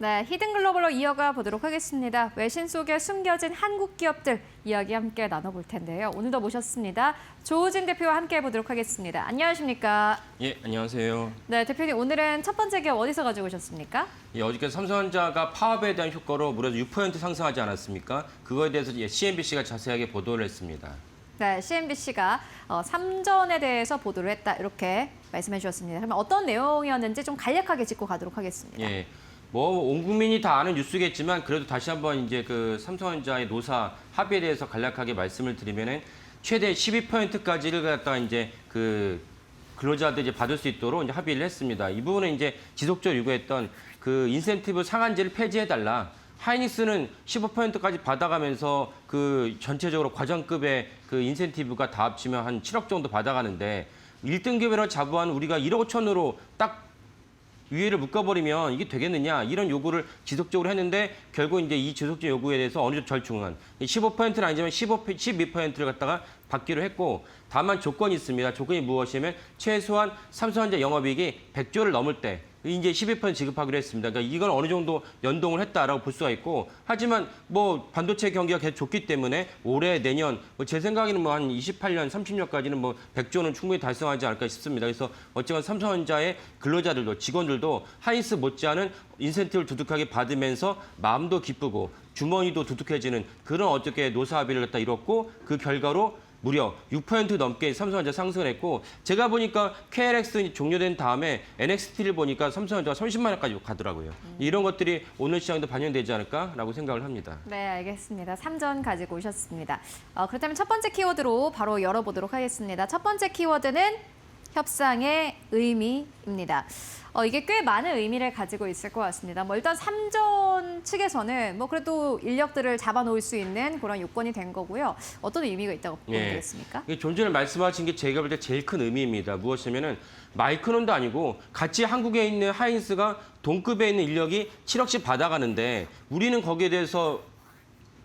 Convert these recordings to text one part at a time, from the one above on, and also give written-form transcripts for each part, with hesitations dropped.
네, 히든글로벌로 이어가 보도록 하겠습니다. 외신 속에 숨겨진 한국 기업들 이야기 함께 나눠볼 텐데요. 오늘도 모셨습니다. 조우진 대표와 함께 해보도록 하겠습니다. 안녕하십니까? 예, 안녕하세요. 네, 대표님 오늘은 첫 번째 기업 어디서 가지고 오셨습니까? 예, 어저께 삼성전자가 파업에 대한 효과로 무려 6% 상승하지 않았습니까? 그거에 대해서 CNBC가 자세하게 보도를 했습니다. 네, CNBC가 삼전에 대해서 보도를 했다 이렇게 말씀해 주셨습니다. 그러면 어떤 내용이었는지 좀 간략하게 짚고 가도록 하겠습니다. 예. 온 국민이 다 아는 뉴스겠지만 그래도 다시 한번 이제 그 삼성전자의 노사 합의에 대해서 간략하게 말씀을 드리면은 최대 12%까지를 갖다가 이제 그 근로자들이 이제 받을 수 있도록 이제 합의를 했습니다. 이 부분은 이제 지속적으로 요구했던 그 인센티브 상한제를 폐지해달라. 하이닉스는 15%까지 받아가면서 그 전체적으로 과정급의 그 인센티브가 다 합치면 한 7억 정도 받아가는데 1등급으로 자부한 우리가 1억 5천으로 딱 위에를 묶어버리면 이게 되겠느냐 이런 요구를 지속적으로 했는데 결국 이제 이 지속적 요구에 대해서 어느 정도 절충한 15%는 아니지만 12%를 갖다가 받기로 했고 다만 조건이 있습니다. 조건이 무엇이냐면 최소한 삼성전자 영업이익이 100조를 넘을 때 이제 12% 지급하기로 했습니다. 그러니까 이건 어느 정도 연동을 했다라고 볼 수가 있고 하지만 뭐 반도체 경기가 계속 좋기 때문에 올해 내년 제 생각에는 뭐 한 28년, 30년까지는 뭐 100조는 충분히 달성하지 않을까 싶습니다. 그래서 어쨌건 삼성전자의 근로자들도 직원들도 하이닉스 못지않은 인센티브를 두둑하게 받으면서 마음도 기쁘고 주머니도 두둑해지는 그런 어떻게 노사 합의를 갖다 이뤘고 그 결과로 무려 6% 넘게 삼성전자 상승을 했고 제가 보니까 KLX 종료된 다음에 NXT를 보니까 삼성전자가 30만 원까지 가더라고요. 이런 것들이 오늘 시장도 반영되지 않을까라고 생각을 합니다. 네, 알겠습니다. 삼전 가지고 오셨습니다. 그렇다면 첫 번째 키워드로 바로 열어보도록 하겠습니다. 첫 번째 키워드는 협상의 의미입니다. 이게 꽤 많은 의미를 가지고 있을 것 같습니다. 일단 삼전 측에서는 그래도 인력들을 잡아놓을 수 있는 그런 요건이 된 거고요. 어떤 의미가 있다고 보면 되겠습니까? 좀 전에 말씀하신 게 제가 볼 때 제일 큰 의미입니다. 무엇이냐면은 마이크론도 아니고 같이 한국에 있는 하이닉스가 동급에 있는 인력이 7억씩 받아가는데 우리는 거기에 대해서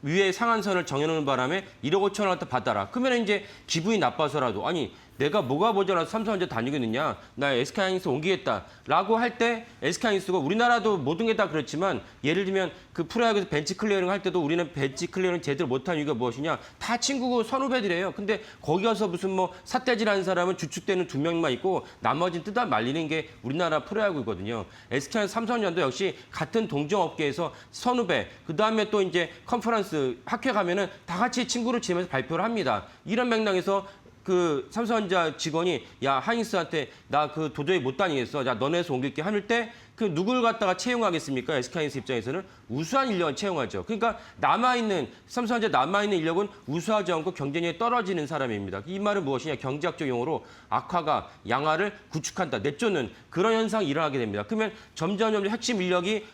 위에 상한선을 정해놓는 바람에 1억 5천을 갖다 받아라. 그러면 이제 기분이 나빠서라도 아니 내가 뭐가 모자라서 삼성전자 다니겠느냐. 나 SK하이닉스 옮기겠다라고 할 때 SK하이닉스가 우리나라도 모든 게 다 그렇지만 예를 들면 그 프로야구에서 벤치 클리어링 할 때도 우리는 벤치 클리어링 제대로 못한 이유가 무엇이냐. 다 친구고 선후배들이에요. 근데 거기 가서 무슨 뭐 삿대질하는 사람은 주축되는 2명만 있고 나머지는 뜯어 말리는 게 우리나라 프로야구거든요. SK하이닉스 삼성전자도 역시 같은 동종업계에서 선후배 그다음에 또 이제 컨퍼런스 학회 가면은 다 같이 친구를 지내면서 발표를 합니다. 이런 맥락에서 그 삼성전자 직원이 야 하이닉스한테 나 그 도저히 못 다니겠어. 야 너네에서 옮길게 하늘 때 그 누굴 갖다가 채용하겠습니까? SK하이닉스 입장에서는 우수한 인력을 채용하죠. 그러니까 남아있는 삼성전자 남아있는 인력은 우수하지 않고 경쟁력이 떨어지는 사람입니다. 이 말은 무엇이냐? 경제학적 용어로 악화가 양화를 구축한다. 내쫓는 그런 현상이 일어나게 됩니다. 그러면 점점 핵심 인력이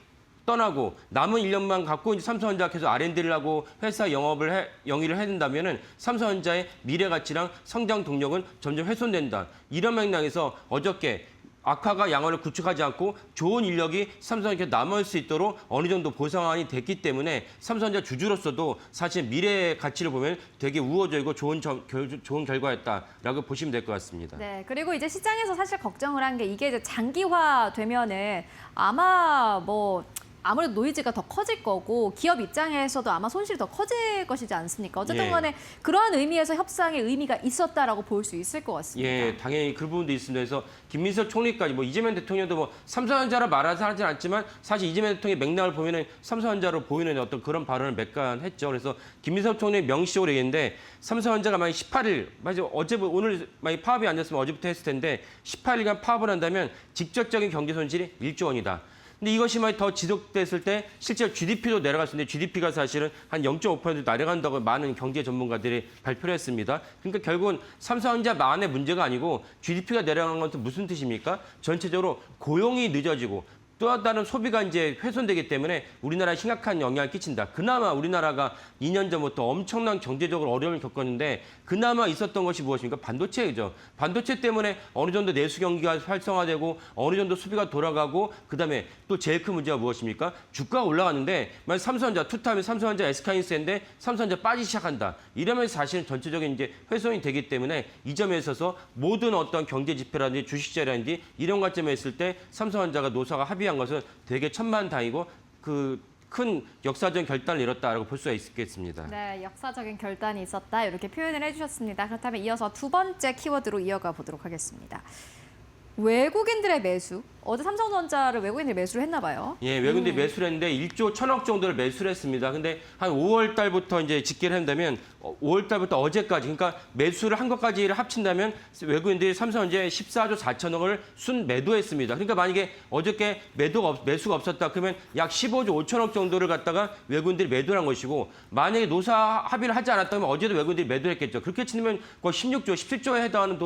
떠나고 남은 인력만 갖고 이제 삼성전자가 계속 R&D를 하고 회사 영위를 해야 된다면은 삼성전자의 미래 가치랑 성장 동력은 점점 훼손된다. 이런 맥락에서 어저께 악화가 양화를 구축하지 않고 좋은 인력이 삼성전자에 남을 수 있도록 어느 정도 보상안이 됐기 때문에 삼성전자 주주로서도 사실 미래의 가치를 보면 되게 우호적이고 좋은 결과였다라고 보시면 될 것 같습니다. 네, 그리고 이제 시장에서 사실 걱정을 한 게 이게 이제 장기화 되면은 아마 아무래도 노이즈가 더 커질 거고 기업 입장에서도 아마 손실이 더 커질 것이지 않습니까? 어쨌든 간에 그러한 의미에서 협상의 의미가 있었다라고 볼 수 있을 것 같습니다. 예, 당연히 그 부분도 있습니다. 그래서 김민석 총리까지 이재명 대통령도 삼성전자라 말하지는 않지만 사실 이재명 대통령의 맥락을 보면은 삼성전자로 보이는 어떤 그런 발언을 몇 간 했죠. 그래서 김민석 총리 명시적으로 얘기했는데 삼성전자가 만약 18일, 오늘 만약 파업이 안 됐으면 어제부터 했을 텐데 18일간 파업을 한다면 직접적인 경제 손실이 1조 원이다. 근데 이것이 만약 더 지속됐을 때 실제로 GDP도 내려갈 수 있는데 GDP가 사실은 한 0.5% 내려간다고 많은 경제 전문가들이 발표를 했습니다. 그러니까 결국은 삼성전자만의 문제가 아니고 GDP가 내려가는 것은 무슨 뜻입니까? 전체적으로 고용이 늦어지고 또 다른 소비가 이제 훼손되기 때문에 우리나라에 심각한 영향을 끼친다. 그나마 우리나라가 2년 전부터 엄청난 경제적으로 어려움을 겪었는데 그나마 있었던 것이 무엇입니까? 반도체죠. 반도체 때문에 어느 정도 내수 경기가 활성화되고 어느 정도 수비가 돌아가고 그다음에 또 제일 큰 문제가 무엇입니까? 주가가 올라갔는데 만약 삼성전자 투타하면 삼성전자 SK하이닉스인데 삼성전자 빠지기 시작한다. 이러면 사실은 전체적인 이제 훼손이 되기 때문에 이 점에 있어서 모든 어떤 경제 지표라든지 주식자라든지 이런 관점에 있을 때 삼성전자가 노사가 합의한 것은 되게 천만다행이고 큰 역사적인 결단을 이뤘다라고 볼 수가 있겠습니다. 네, 역사적인 결단이 있었다 이렇게 표현을 해주셨습니다. 그렇다면 이어서 두 번째 키워드로 이어가 보도록 하겠습니다. 외국인들의 매수. 어제 삼성전자를 외국인들이 매수를 했나 봐요. 예, 외국인들이 매수를 했는데 1조 1천억 정도를 매수를 했습니다. 근데 한 5월 달부터 이제 집계를 한다면 5월 달부터 어제까지 그러니까 매수를 한 것까지를 합친다면 외국인들이 삼성전자에 14조 4천억을 순 매도했습니다. 그러니까 만약에 어저께 매수가 없었다 그러면 약 15조 5천억 정도를 갖다가 외국인들이 매도를 한 것이고 만약에 노사 합의를 하지 않았다면 어제도 외국인들이 매도를 했겠죠. 그렇게 치면 거의 16조, 17조에 해당하는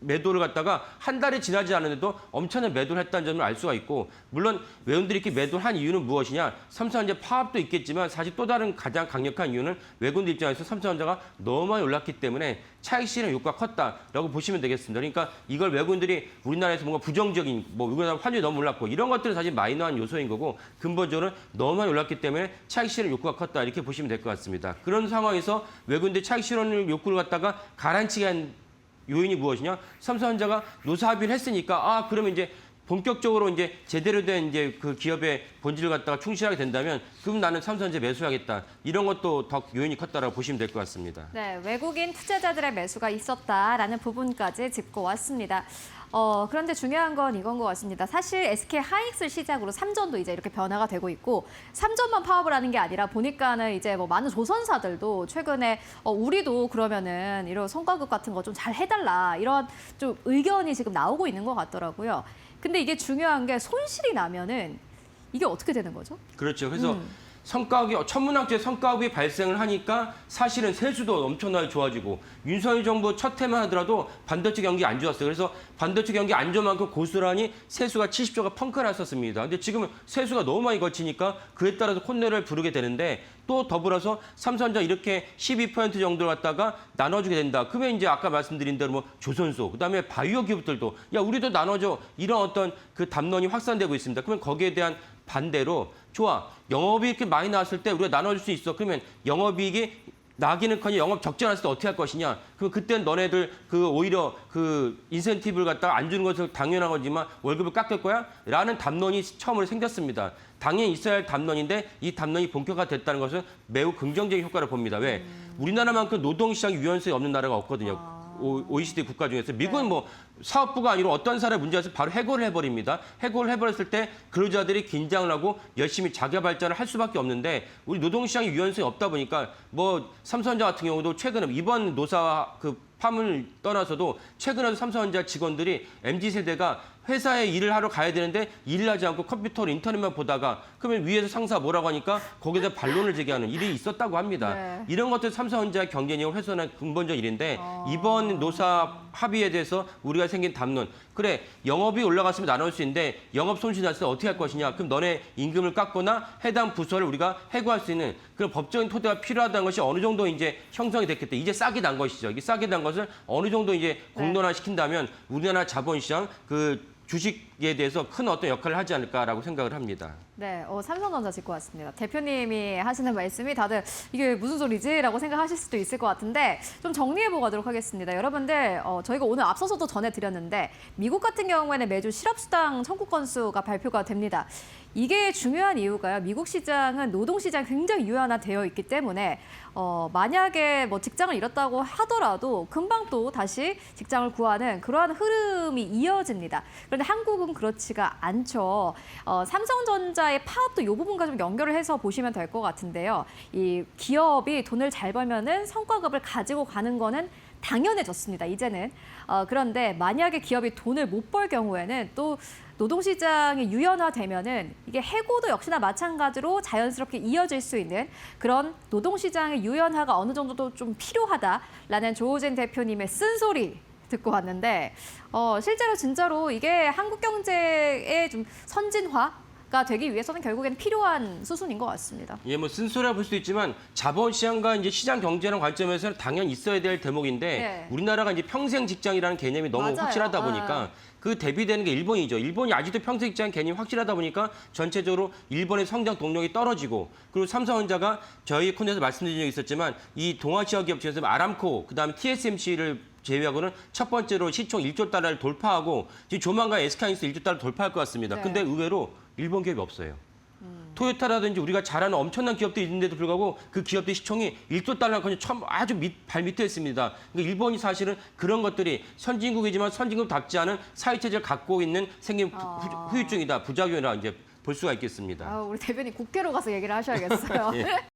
매도를 갖다가 한 달이 지나지 않았는데도 엄청난 매도를 했다는 점을 알 수가 있고 물론 외국인들이 이렇게 매도를 한 이유는 무엇이냐 삼성전자 파업도 있겠지만 사실 또 다른 가장 강력한 이유는 외국인들 입장에서 삼성전자가 너무 많이 올랐기 때문에 차익 실현 효과가 컸다라고 보시면 되겠습니다. 그러니까 이걸 외국인들이 우리나라에서 뭔가 부정적인 우리나라 환율이 너무 올랐고 이런 것들은 사실 마이너한 요소인 거고 근본적으로 너무 많이 올랐기 때문에 차익 실현 효과가 컸다 이렇게 보시면 될 것 같습니다. 그런 상황에서 외국인들이 차익 실현 욕구를 갖다가 가라앉히게 한 요인이 무엇이냐? 삼성전자가 노사 합의를 했으니까 그러면 이제 본격적으로 이제 제대로 된 이제 그 기업의 본질을 갖다가 충실하게 된다면 그럼 나는 삼성전자 매수하겠다. 이런 것도 더 요인이 컸다라고 보시면 될 것 같습니다. 네, 외국인 투자자들의 매수가 있었다라는 부분까지 짚고 왔습니다. 그런데 중요한 건 이건 것 같습니다. 사실 SK 하이닉스를 시작으로 삼전도 이제 이렇게 변화가 되고 있고 삼전만 파업을 하는 게 아니라 보니까는 이제 뭐 많은 조선사들도 최근에 우리도 그러면은 이런 성과급 같은 거 좀 잘 해달라 이런 좀 의견이 지금 나오고 있는 것 같더라고요. 근데 이게 중요한 게 손실이 나면은 이게 어떻게 되는 거죠? 그렇죠. 그래서 성과급이 천문학적 성과급이 발생을 하니까 사실은 세수도 엄청나게 좋아지고 윤석열 정부 첫 해만 하더라도 반도체 경기 안 좋았어요. 그래서 반도체 경기 안 좋은 만큼 고스란히 세수가 70조가 펑크 났었습니다. 근데 지금은 세수가 너무 많이 거치니까 그에 따라서 콧노래를 부르게 되는데 또 더불어서 삼성전자 이렇게 12% 정도를 갖다가 나눠주게 된다. 그러면 이제 아까 말씀드린 대로 뭐 조선소, 그다음에 바이오 기업들도 야 우리도 나눠줘 이런 어떤 그 담론이 확산되고 있습니다. 그러면 거기에 대한 반대로 좋아 영업이 이렇게 많이 나왔을 때 우리가 나눠줄 수 있어. 그러면 영업이익이 나기는커녕 영업 적자 났을 때 어떻게 할 것이냐. 그럼 그때는 너네들 오히려 인센티브를 갖다가 안 주는 것은 당연한 거지만 월급을 깎을 거야? 라는 담론이 처음으로 생겼습니다. 당연히 있어야 할 담론인데 이 담론이 본격화됐다는 것은 매우 긍정적인 효과를 봅니다. 왜? 우리나라만큼 노동시장 유연성이 없는 나라가 없거든요. OECD 국가 중에서 미국은 뭐 사업부가 아니라 어떤 사람의 문제에서 바로 해고를 해버립니다. 해고를 해버렸을 때 근로자들이 긴장을 하고 열심히 자기 발전을 할 수밖에 없는데 우리 노동시장이 유연성이 없다 보니까 뭐 삼성전자 같은 경우도 최근에 이번 노사 파문을 떠나서도 최근에도 삼성전자 직원들이 MZ세대가 회사에 일을 하러 가야 되는데 일을 하지 않고 컴퓨터로 인터넷만 보다가 그러면 위에서 상사가 뭐라고 하니까 거기서 반론을 제기하는 일이 있었다고 합니다. 네. 이런 것들 삼성전자 경쟁력을 훼손한 근본적 일인데 이번 노사 합의에 대해서 우리가 생긴 담론 그래 영업이 올라갔으면 나눌 수 있는데 영업 손실 났을 때 어떻게 할 것이냐 그럼 너네 임금을 깎거나 해당 부서를 우리가 해고할 수 있는 그런 법적인 토대가 필요하다는 것이 어느 정도 이제 형성이 됐겠다. 이제 싹이 난 것이죠. 이게 싹이 난 것을 어느 정도 이제 공론화시킨다면 우리나라 자본시장 주식에 대해서 큰 어떤 역할을 하지 않을까라고 생각을 합니다. 네, 삼성전자 짚고 왔습니다. 대표님이 하시는 말씀이 다들 이게 무슨 소리지라고 생각하실 수도 있을 것 같은데 좀 정리해보고 가도록 하겠습니다. 여러분들 저희가 오늘 앞서서도 전해드렸는데 미국 같은 경우에는 매주 실업수당 청구 건수가 발표가 됩니다. 이게 중요한 이유가요. 미국 시장은 노동시장 굉장히 유연화되어 있기 때문에 만약에 뭐 직장을 잃었다고 하더라도 금방 또 다시 직장을 구하는 그러한 흐름이 이어집니다. 그런데 한국은 그렇지가 않죠. 삼성전자의 파업도 이 부분과 좀 연결을 해서 보시면 될 것 같은데요. 이 기업이 돈을 잘 벌면은 성과급을 가지고 가는 거는 당연해졌습니다. 이제는. 그런데 만약에 기업이 돈을 못 벌 경우에는 또 노동시장이 유연화되면은 이게 해고도 역시나 마찬가지로 자연스럽게 이어질 수 있는 그런 노동시장의 유연화가 어느 정도도 좀 필요하다라는 조호진 대표님의 쓴소리 듣고 왔는데 실제로 진짜로 이게 한국 경제의 좀 선진화가 되기 위해서는 결국엔 필요한 수순인 것 같습니다. 예, 뭐 쓴소리라 볼 수도 있지만 자본시장과 이제 시장 경제라는 관점에서는 당연히 있어야 될 대목인데 네. 우리나라가 이제 평생 직장이라는 개념이 너무 맞아요. 확실하다 보니까 그 대비되는 게 일본이죠. 일본이 아직도 평생 직장 개념이 확실하다 보니까 전체적으로 일본의 성장 동력이 떨어지고 그리고 삼성전자가 저희 코너에서 말씀드린 적이 있었지만 이 동아시아 기업 중에서 아람코 그다음에 TSMC를 제외하고는 첫 번째로 시총 1조 달러를 돌파하고 지금 조만간 SK하이닉스 1조 달러 돌파할 것 같습니다. 네. 근데 의외로 일본 기업이 없어요. 토요타라든지 우리가 잘 아는 엄청난 기업들이 있는데도 불구하고 그 기업들의 시총이 1조 달러 그냥 아주 발 밑에 있습니다. 그러니까 일본이 사실은 그런 것들이 선진국이지만 선진국답지 않은 사회체제를 갖고 있는 생긴 후유증이다, 부작용이라 이제 볼 수가 있겠습니다. 우리 대변인 국회로 가서 얘기를 하셔야겠어요. 예.